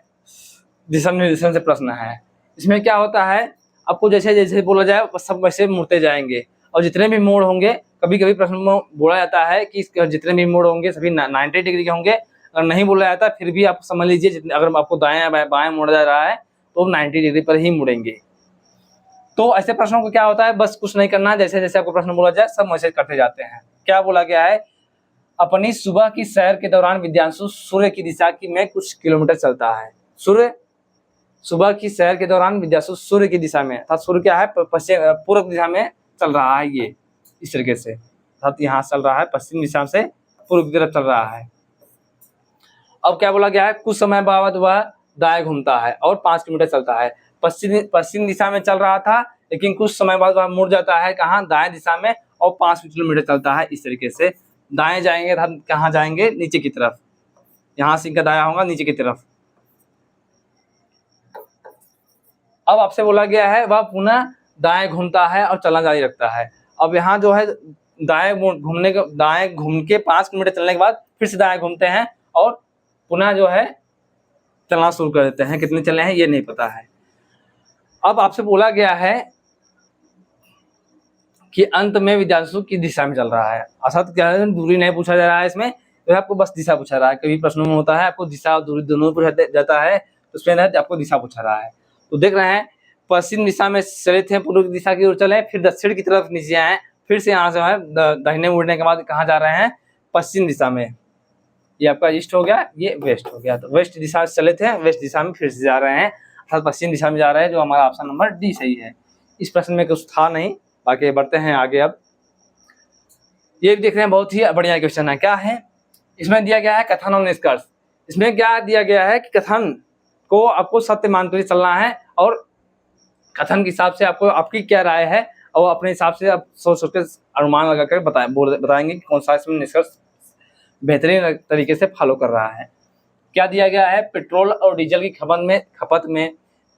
दिशा निर्देशन से प्रश्न है। इसमें क्या होता है आपको जैसे जैसे बोला जाए सब वैसे मुड़ते जाएंगे और जितने भी मोड़ होंगे कभी कभी प्रश्न में बोला जाता है कि जितने भी मोड़ होंगे सभी 90 डिग्री के होंगे। अगर नहीं बोला जाता फिर भी आप समझ लीजिए अगर आपको दाएं बाएं मोड़ा जा रहा है तो 90 डिग्री पर ही मुड़ेंगे। तो ऐसे प्रश्नों को क्या होता है बस कुछ नहीं करना जैसे जैसे आपको प्रश्न बोला जाए सब वैसे करते जाते हैं। क्या बोला गया है अपनी सुबह की सैर के दौरान विद्यांशु सूर्य की दिशा की में कुछ किलोमीटर चलता है। सुबह की सैर के दौरान विद्यांशु सूर्य की दिशा में अर्थात सूर्य क्या है पश्चिम पूर्व दिशा में चल रहा है ये इस तरीके से अर्थात यहाँ चल रहा है पश्चिम दिशा से पूर्व की तरफ चल रहा है। अब क्या बोला गया है कुछ समय बाद वह दाएं घूमता है और 5 किलोमीटर चलता है। पश्चिम दिशा में चल रहा था लेकिन कुछ समय बाद वह मुड़ जाता है कहाँ दाएं दिशा में और 5 किलोमीटर चलता है इस तरीके से। दाएं जाएंगे हम कहाँ जाएंगे नीचे की तरफ यहाँ से इनका दाया होगा नीचे की तरफ। अब आपसे बोला गया है वह पुनः दाएं घूमता है और चलना जारी रखता है। अब यहाँ जो है दाएं घूम के 5 किलोमीटर चलने के बाद फिर से दाएं घूमते हैं और पुनः जो है चलना शुरू कर देते हैं। कितने चले हैं ये नहीं पता है। अब आपसे बोला गया है कि अंत में विद्यांशु की दिशा में चल रहा है अर्थात क्या है दूरी नहीं पूछा जा रहा है इसमें तो आपको बस दिशा पूछा रहा है। कभी प्रश्नों में होता है आपको दिशा और दूरी दोनों पूछा जाता है तो उसमें आपको दिशा पूछा रहा है। तो देख रहे हैं पश्चिम दिशा में चले थे पूर्व दिशा की ओर चले फिर दक्षिण की तरफ नीचे आए फिर से यहाँ से है दाहिने मुड़ने के बाद कहाँ जा रहे हैं पश्चिम दिशा में। ये आपका ईस्ट हो गया ये वेस्ट हो गया। तो वेस्ट दिशा से चले थे वेस्ट दिशा में फिर से जा रहे हैं अर्थात पश्चिम दिशा में जा रहे हैं जो हमारा ऑप्शन नंबर डी सही है। इस प्रश्न में कुछ था नहीं बाकी बढ़ते हैं आगे। अब ये देख रहे हैं बहुत ही बढ़िया क्वेश्चन है। क्या है इसमें दिया गया है कथन और निष्कर्ष। इसमें क्या दिया गया है कि कथन को आपको सत्य मानकर चलना है और कथन के हिसाब से आपको आपकी क्या राय है और अपने हिसाब से आप सोच के अनुमान लगाकर बताएंगे कि कौन सा इसमें निष्कर्ष बेहतरीन तरीके से फॉलो कर रहा है। क्या दिया गया है पेट्रोल और डीजल की खपत में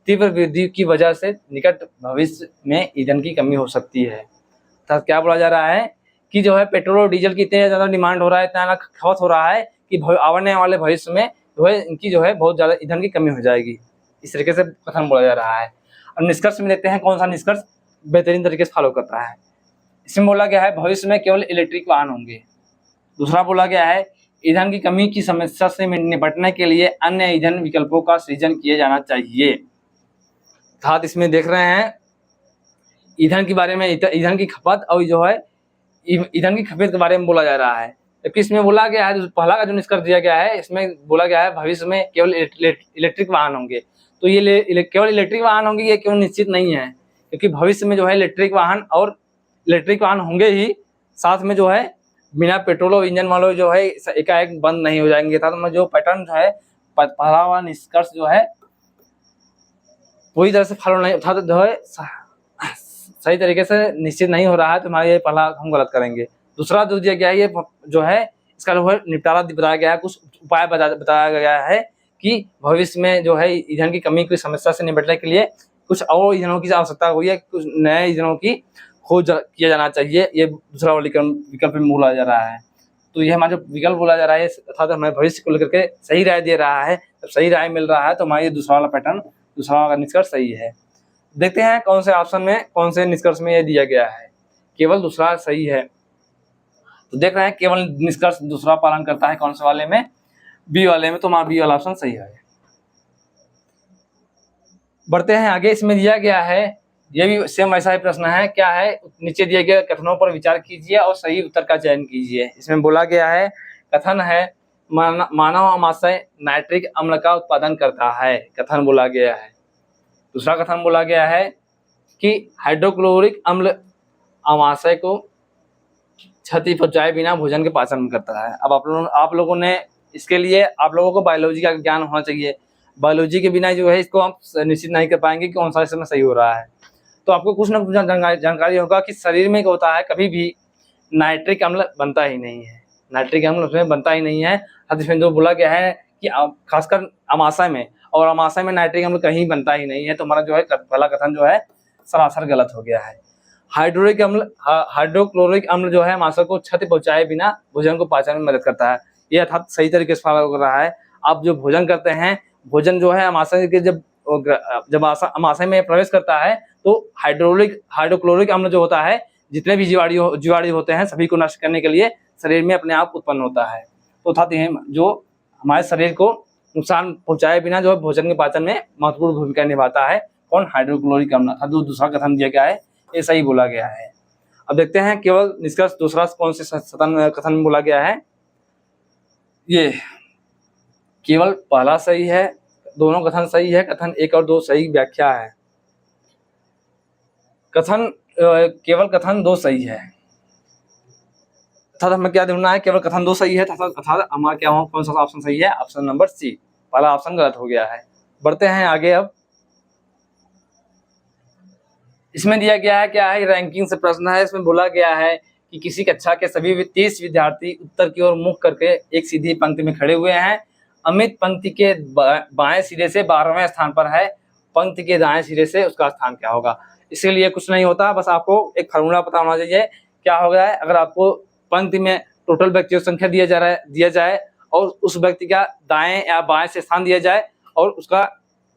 तीव्र वृद्धि की वजह से निकट भविष्य में ईंधन की कमी हो सकती है। अर्थात क्या बोला जा रहा है कि जो है पेट्रोल और डीजल की इतने ज़्यादा डिमांड हो रहा है इतना खपत हो रहा है कि आने वाले भविष्य में जो है इनकी जो है बहुत ज़्यादा ईंधन की कमी हो जाएगी। इस तरीके से कथन बोला जा रहा है। और निष्कर्ष में देखते हैं कौन सा निष्कर्ष बेहतरीन तरीके से फॉलो करता है। इसमें बोला गया है भविष्य में केवल इलेक्ट्रिक वाहन होंगे। दूसरा बोला गया है ईंधन की कमी की समस्या से निपटने के लिए अन्य ईंधन विकल्पों का सृजन किया जाना चाहिए। अर्थात इसमें देख रहे हैं ईंधन के बारे में ईंधन की खपत और जो है ईंधन की खपत के बारे में बोला जा रहा है जबकि इसमें बोला गया है, पहला का जो निष्कर्ष दिया गया है, इसमें बोला गया है भविष्य में केवल इलेक्ट्रिक वाहन होंगे। तो ये केवल इलेक्ट्रिक वाहन होंगे, ये क्यों निश्चित नहीं है, क्योंकि भविष्य में जो है इलेक्ट्रिक वाहन होंगे ही, साथ में जो है बिना पेट्रोल और इंजन वालों जो है एकाएक बंद नहीं हो जाएंगे। था तो जो पैटर्न जो है, पहला वाला निष्कर्ष जो है पूरी तरह से फॉलो नहीं था, तो जो है सही तरीके से निश्चित नहीं हो रहा है, तो हमारा ये पहला हम गलत करेंगे। दूसरा जो दिया गया है, ये जो है इसका जो है निपटारा बताया गया है, कुछ उपाय बताया गया है कि भविष्य में जो है ईंधन की कमी की समस्या से निपटने के लिए कुछ और ईंधनों की आवश्यकता हुई है, कुछ नए ईंधनों की खोज किया जाना चाहिए। ये दूसरा विकल्प में बोला जा रहा है। तो ये हमारा जो विकल्प बोला जा रहा है अर्थात हमें भविष्य को लेकर के सही राय दे रहा है। जब सही राय मिल रहा है तो हमारा ये दूसरा वाला पैटर्न, दूसरा वाला निष्कर्ष सही है। देखते हैं कौन से ऑप्शन में, कौन से निष्कर्ष में ये दिया गया है केवल दूसरा सही है। तो देख रहे हैं केवल निष्कर्ष दूसरा पालन करता है, कौन से वाले में, बी वाले में। तो हमारा बी वाला ऑप्शन सही है। बढ़ते हैं आगे। इसमें दिया गया है, ये भी सेम ऐसा ही प्रश्न है। क्या है, नीचे दिए गए कथनों पर विचार कीजिए और सही उत्तर का चयन कीजिए। इसमें बोला गया है, कथन है मानव आमाशय नाइट्रिक अम्ल का उत्पादन करता है, कथन बोला गया है। दूसरा कथन बोला गया है कि हाइड्रोक्लोरिक अम्ल आमाशय को क्षति पहुंचाए बिना भोजन के पाचन करता है। अब आप लोगों ने इसके लिए आप लोगों को बायोलॉजी का ज्ञान होना चाहिए। बायोलॉजी के बिना जो है इसको आप निश्चित नहीं कर पाएंगे कि कौन सा इसमें सही हो रहा है। तो आपको कुछ ना कुछ जानकारी होगा कि शरीर में क्या होता है, कभी भी नाइट्रिक अम्ल बनता ही नहीं है, नाइट्रिक अम्ल उसमें बनता ही नहीं है। इसमें जो बोला गया है कि खासकर अमाशय में, और अमाशय में नाइट्रिक अम्ल कहीं बनता ही नहीं है। तो हमारा जो है पहला कथन जो है सरासर गलत हो गया है। हाइड्रोक्लोरिक अम्ल जो है अमाशय को क्षति पहुंचाए बिना भोजन को पाचन में मदद करता है, ये अर्थात सही तरीके से फॉलो कर रहा है। आप जो भोजन करते हैं, भोजन जो है अमाशय के जब अमाशय में प्रवेश करता है तो हाइड्रोक्लोरिक अम्ल जो होता है, जितने भी जीवाणु होते हैं सभी को नष्ट करने के लिए शरीर में अपने आप उत्पन्न होता है। तो अर्थात जो हमारे शरीर को नुकसान पहुंचाए बिना जो है भोजन के पाचन में महत्वपूर्ण भूमिका निभाता है, कौन, हाइड्रोक्लोरिक अम्ल। था जो दूसरा कथन दिया गया है ये सही बोला गया है। अब देखते हैं केवल निष्कर्ष दूसरा कौन से कथन में बोला गया है। ये केवल पहला सही है, दोनों कथन सही है, कथन 1 और 2 सही व्याख्या है। केवल कथन 2 सही है, अर्थात हमें क्या ढूंढना है, केवल कथन 2 सही है, अर्थात हमारा क्या हो, कौन सा ऑप्शन सही है, ऑप्शन नंबर सी, पहला ऑप्शन गलत हो गया है। बढ़ते हैं आगे। अब इसमें दिया गया है, क्या है, रैंकिंग से प्रश्न है। इसमें बोला गया है कि किसी कक्षा के सभी 30 विद्यार्थी उत्तर की ओर मुख करके एक सीधी पंक्ति में खड़े हुए हैं। अमित पंक्ति के बाएं सिरे से 12वें स्थान पर है, पंक्ति के दाएं सिरे से उसका स्थान क्या होगा। इसके लिए कुछ नहीं होता, बस आपको एक फार्मूला पता होना चाहिए। क्या हो गया है, अगर आपको पंक्ति में टोटल व्यक्तियों की संख्या दिया जाए और उस व्यक्ति का दाएं या बाएं से स्थान दिया जाए और उसका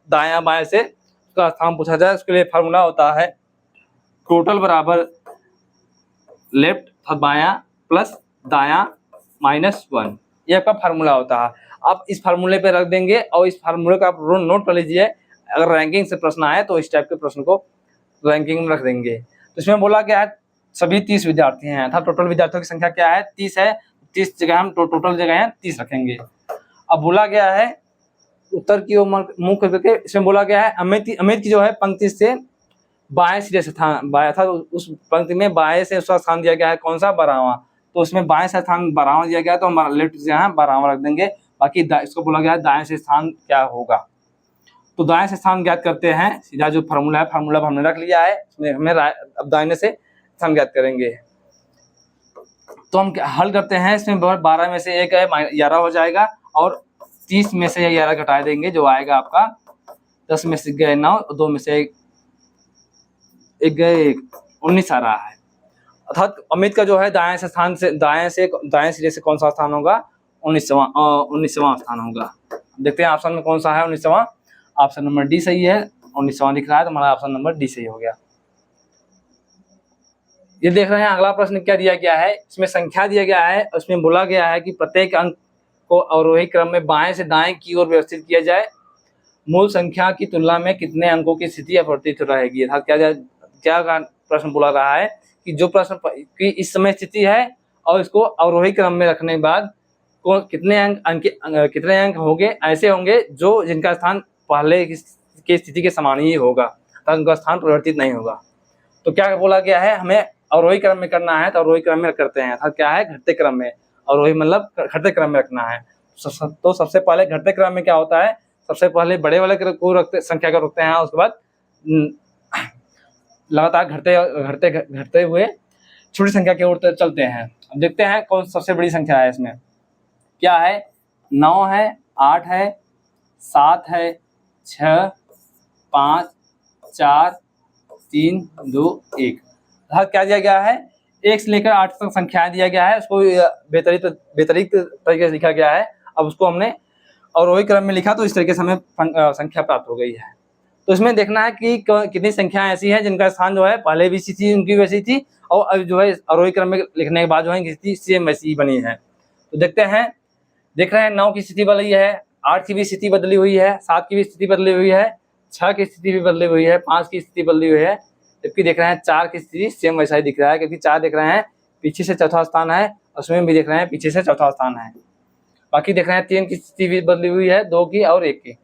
दाएं या बाएं से उसका स्थान पूछा जाए, उसके लिए फार्मूला होता है टोटल बराबर लेफ्ट बायां प्लस दायां -1। ये आपका फार्मूला होता है। आप इस फार्मूले पे रख देंगे और इस फार्मूले का आप नोट कर लीजिए। अगर रैंकिंग से प्रश्न आए तो इस टाइप के प्रश्न को रैंकिंग में रख देंगे। तो इसमें बोला गया है सभी 30 विद्यार्थी हैं, अर्थात टोटल विद्यार्थियों की संख्या क्या है, 30 है। 30 जगह हम टोटल जगह है 30 रखेंगे। अब बोला गया है उत्तर की ओर मुख करके, इसमें बोला गया है अमित की जो है पंक्ति से बाएं सिरे से बाएं था, उस पंक्ति में बाएं से उसका स्थान दिया गया है कौन सा, 12वां। तो उसमें बाएं से स्थान 12वां दिया गया, तो हम लेफ्ट से यहाँ 12वां रख देंगे। बाकी इसको बोला गया है दाएं से स्थान क्या होगा। तो दाएं से स्थान ज्ञात करते हैं, सीधा जो फार्मूला है, फार्मूला हमने रख लिया है, इसमें हमें अब दाहिने से स्थान ज्ञात करेंगे। तो हम हल करते हैं, इसमें 12 में से 1 है 11 हो जाएगा, और 30 में से 11 घटा देंगे, जो आएगा आपका 10 में से गए 9, 2 में से 1 गए 19 आ रहा है। अर्थात अमित का जो है दाएं सिरे से कौन सा स्थान होगा, 19वां स्थान होगा। देखते हैं ऑप्शन में कौन सा है 19वां। ऑप्शन नंबर डी सही है, 19वां दिख रहा है, तो हमारा ऑप्शन नंबर डी सही हो गया। ये देख रहे हैं अगला प्रश्न क्या दिया गया है। इसमें संख्या दिया गया है, उसमें बोला गया है कि प्रत्येक अंक को अवरोही क्रम में बाएं से दाएं की ओर व्यवस्थित किया जाए। मूल संख्या की तुलना में कितने अंकों की स्थिति अपरिवर्तित रहेगी। अर्थात क्या प्रश्न बोला रहा है कि जो प्रश्न की इस समय स्थिति है और इसको अवरोही क्रम में रखने के बाद कितने अंक होंगे, ऐसे होंगे जो जिनका स्थान पहले की स्थिति के समान ही होगा, तब उनका स्थान परिवर्तित नहीं होगा। तो क्या बोला गया है, हमें अवरोही क्रम में करना है, तो अवरोही क्रम में करते हैं। अर्थात क्या है, घटते क्रम में, अवरोही मतलब घटते क्रम में रखना है। तो सबसे पहले घटते क्रम में क्या होता है, सबसे पहले बड़े वाले को रखते, संख्या को रखते हैं, उसके बाद लगातार घटते हुए छोटी संख्या की ओर चलते हैं। अब देखते हैं कौन सबसे बड़ी संख्या है इसमें। क्या है, 9 है, 8 है, 7 है, 6, 5, 4, 3, 2, 1। अर्थात क्या दिया गया है, 1 से लेकर 8 तक संख्याएं दिया गया है, उसको बेतरीक तरीके से लिखा गया है। अब उसको हमने अवरोही क्रम में लिखा तो इस तरीके से हमें संख्या प्राप्त हो गई है। तो इसमें देखना है कि कितनी संख्याएं ऐसी हैं जिनका स्थान जो है पहले भी स्थिति उनकी वैसी थी और अब जो है अवरोही क्रम में लिखने के बाद जो है स्थिति सेम वैसी ही बनी है। तो देखते हैं, देख रहे हैं 9 की स्थिति बदली है, 8 की भी स्थिति बदली हुई है, 7 की भी स्थिति बदली हुई है, 6 की स्थिति भी बदली हुई है, 5 की स्थिति बदली हुई है, जबकि देख रहे हैं 4 की स्थिति सेम वैसा ही दिख रहा है, क्योंकि 4 देख रहे हैं पीछे से चौथा स्थान है, उसमें भी देख रहे हैं पीछे से चौथा स्थान है। बाकी देख रहे हैं 3 की स्थिति भी बदली हुई है, 2 की और 1 की।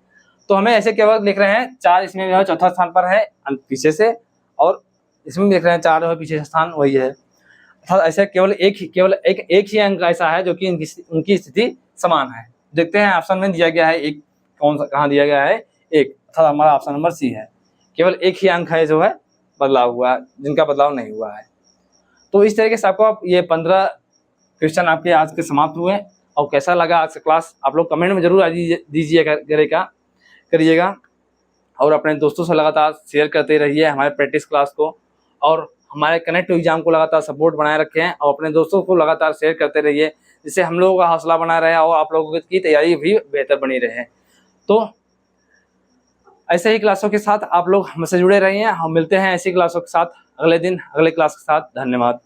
तो हमें ऐसे केवल देख रहे हैं 4 इसमें जो है चौथा स्थान पर है पीछे से, और इसमें देख रहे हैं 4 जो है पीछे से स्थान वही है। अर्थात ऐसे केवल एक ही अंक ऐसा है जो कि उनकी स्थिति समान है। देखते हैं ऑप्शन में दिया गया है एक, कौन सा कहाँ दिया गया है, 1, अर्थात हमारा ऑप्शन नंबर सी है। केवल एक ही अंक है जो है बदलाव हुआ है, जिनका बदलाव नहीं हुआ है। तो इस तरीके से आपको ये 15 क्वेश्चन आपके आज के समाप्त हुए। और कैसा लगा आज का क्लास आप लोग कमेंट में जरूर करिएगा और अपने दोस्तों से लगातार शेयर करते रहिए हमारे प्रैक्टिस क्लास को, और हमारे कनेक्ट टू एग्जाम को लगातार सपोर्ट बनाए रखें और अपने दोस्तों को लगातार शेयर करते रहिए, जिससे हम लोगों का हौसला बना रहे और आप लोगों की तैयारी भी बेहतर बनी रहे। तो ऐसे ही क्लासों के साथ आप लोग हमसे जुड़े रहिए। हम मिलते हैं ऐसी क्लासों के साथ अगले दिन अगले क्लास के साथ। धन्यवाद।